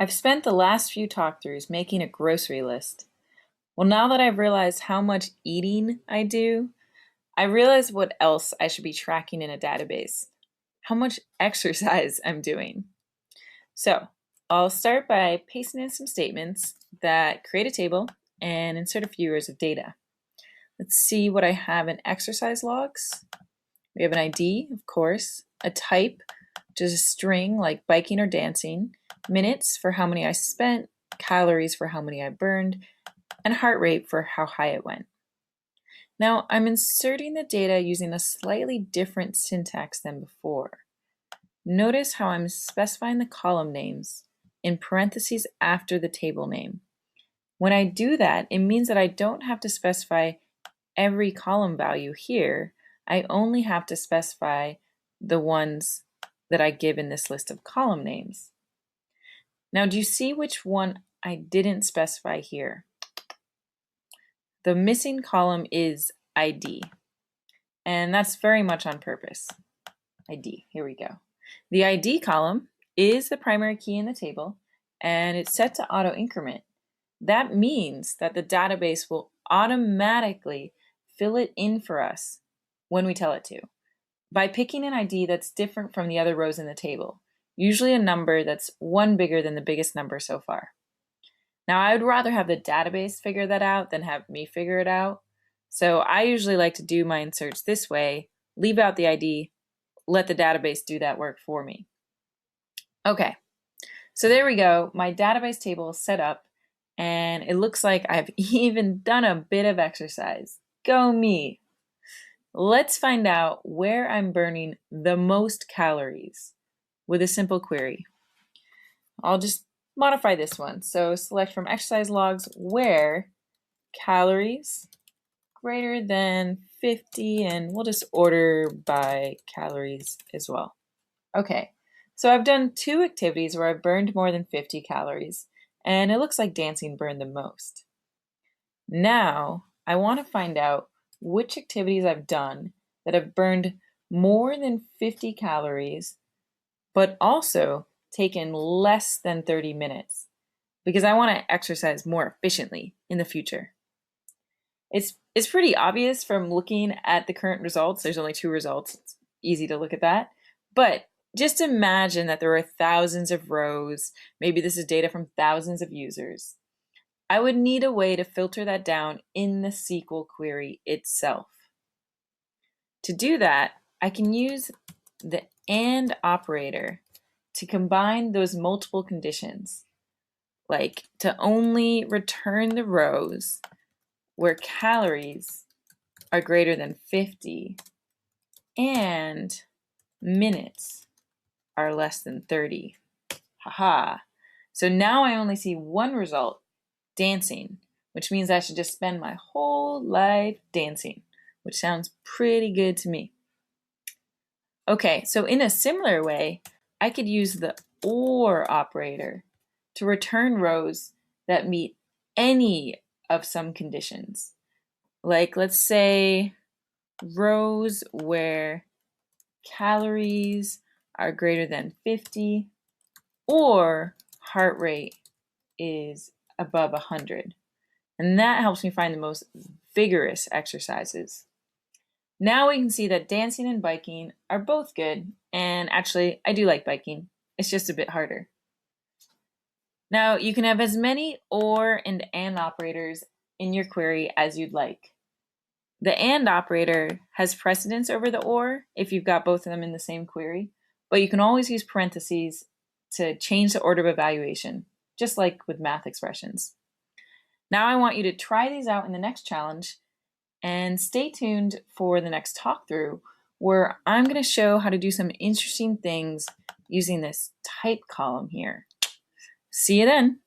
I've spent the last few talkthroughs making a grocery list. Well, now that I've realized how much eating I do, I realize what else I should be tracking in a database. How much exercise I'm doing. So, I'll start by pasting in some statements that create a table and insert a few rows of data. Let's see what I have in exercise logs. We have an ID, of course, a type, which is a string like biking or dancing, minutes for how many I spent, calories for how many I burned, and heart rate for how high it went. Now, I'm inserting the data using a slightly different syntax than before. Notice how I'm specifying the column names in parentheses after the table name. When I do that, it means that I don't have to specify every column value here. I only have to specify the ones that I give in this list of column names. Now, do you see which one I didn't specify here? The missing column is ID, and that's very much on purpose. ID, here we go. The ID column is the primary key in the table, and it's set to auto increment. That means that the database will automatically fill it in for us when we tell it to, by picking an ID that's different from the other rows in the table, usually a number that's one bigger than the biggest number so far. Now, I would rather have the database figure that out than have me figure it out. So I usually like to do my inserts this way, leave out the ID, let the database do that work for me. Okay, so there we go. My database table is set up, and it looks like I've even done a bit of exercise. Go me! Let's find out where I'm burning the most calories with a simple query. I'll just modify this one. So select from exercise logs where calories greater than 50, and we'll just order by calories as well. Okay, so I've done two activities where I've burned more than 50 calories, and it looks like dancing burned the most. Now, I want to find out which activities I've done that have burned more than 50 calories, but also taken less than 30 minutes, because I want to exercise more efficiently in the future. It's pretty obvious from looking at the current results. There's only two results. It's easy to look at that. But just imagine that there are thousands of rows. Maybe this is data from thousands of users. I would need a way to filter that down in the SQL query itself. To do that, I can use the AND operator to combine those multiple conditions, like to only return the rows where calories are greater than 50 and minutes are less than 30. Haha. So now I only see one result, dancing, which means I should just spend my whole life dancing, which sounds pretty good to me. Okay, so in a similar way, I could use the OR operator to return rows that meet any of some conditions. Like, let's say rows where calories are greater than 50 or heart rate is above 100. And that helps me find the most vigorous exercises. Now we can see that dancing and biking are both good, and actually I do like biking. It's just a bit harder. Now you can have as many OR and AND operators in your query as you'd like. The AND operator has precedence over the OR if you've got both of them in the same query, but you can always use parentheses to change the order of evaluation, just like with math expressions. Now I want you to try these out in the next challenge, and stay tuned for the next talk through where I'm going to show how to do some interesting things using this type column here. See you then.